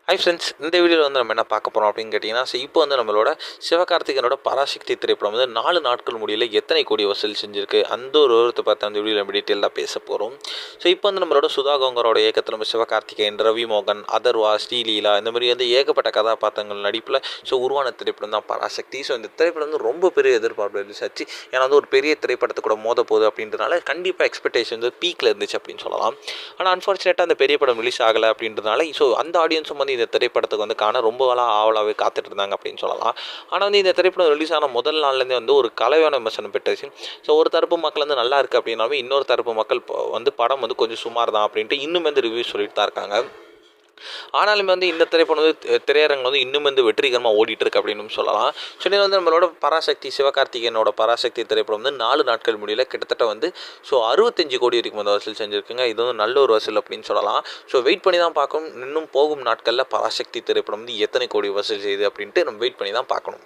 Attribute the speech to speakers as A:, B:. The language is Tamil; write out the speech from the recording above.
A: ஹை ஃப்ரெண்ட்ஸ், இந்த வீடியோவில் வந்து நம்ம என்ன பார்க்க போகிறோம் அப்படின்னு கேட்டிங்கன்னா, இப்போ வந்து நம்மளோட சிவகார்த்திகேயனோட பராசக்தி திரைப்படம் வந்து 4 நாட்கள் முடியல எத்தனை கோடி வசூல் செஞ்சுருக்கு, அந்த ஒரு விவரத்தை பார்த்து அந்த வீடியோவில் நம்ம டீட்டெயிலாக பேச போகிறோம். ஸோ இப்போ வந்து நம்மளோட சுதா கோங்கரோட இயக்கத்தில் நம்ம சிவகார்த்திகேயன், ரவி மோகன், அதர்வா, ஸ்ரீலீலா இந்த மாதிரி வந்து ஏகப்பட்ட கதாபாத்திரங்கள் நடிப்பில் உருவான திரைப்படம் தான் பராசக்தி. ஸோ இந்த திரைப்படம் வந்து ரொம்ப பெரிய எதிர்பார்ப்பு ரிலீஸ் ஆச்சு. ஏன்னா வந்து ஒரு பெரிய திரைப்படத்தை கூட மோத போகுது அப்படின்றதுனால கண்டிப்பாக எக்ஸ்பெக்டேஷன் வந்து பீக்கில் இருந்துச்சு அப்படின்னு சொல்லலாம். ஆனால் அன்ஃபார்ச்சுனேட்டாக அந்த பெரிய படம் ரிலீஸ் ஆகலை அப்படின்றதுனால ஸோ அந்த ஆடியன்ஸும் வந்து இந்த திரைப்படத்துக்கு வந்து காண ரொம்ப ஆவலாகவே காத்துட்டு இருந்தாங்க அப்படின்னு சொல்லலாம். ஆனால் வந்து இந்த திரைப்படம் ரிலீஸ் ஆன முதல் நாள்லேருந்தே வந்து ஒரு கலவையான விமர்சனம் பெற்றுச்சு. ஸோ ஒரு தரப்பு மக்கள் வந்து நல்லா இருக்குது அப்படின்னாலும் இன்னொரு தரப்பு மக்கள் வந்து படம் வந்து கொஞ்சம் சுமார் தான் அப்படின்ட்டு இன்னும் வந்து ரிவ்யூ சொல்லிட்டு தான் இருக்காங்க. ஆனாலுமே வந்து இந்த திரைப்படம் வந்து திரையரங்கில் வந்து இன்னும் வந்து வெற்றிகரமாக ஓடிட்டு இருக்கு அப்படின்னு சொல்லலாம். ஸோ இது வந்து நம்மளோட பராசக்தி சிவகார்த்திகேயனோட பராசக்தி திரைப்படம் வந்து 4 நாட்கள் முடியல கிட்டத்தட்ட வந்து 65 கோடி வரைக்கும் வந்து வசூல் செஞ்சுருக்குங்க. இது வந்து நல்ல ஒரு வசூல் அப்படின்னு சொல்லலாம். ஸோ வெயிட் பண்ணி தான் பார்க்கணும். இன்னும் போகும் நாட்களில் பராசக்தி திரைப்படம் வந்து எத்தனை கோடி வசூல் செய்யுது அப்படின்ட்டு நம்ம வெயிட் பண்ணி தான் பார்க்கணும்.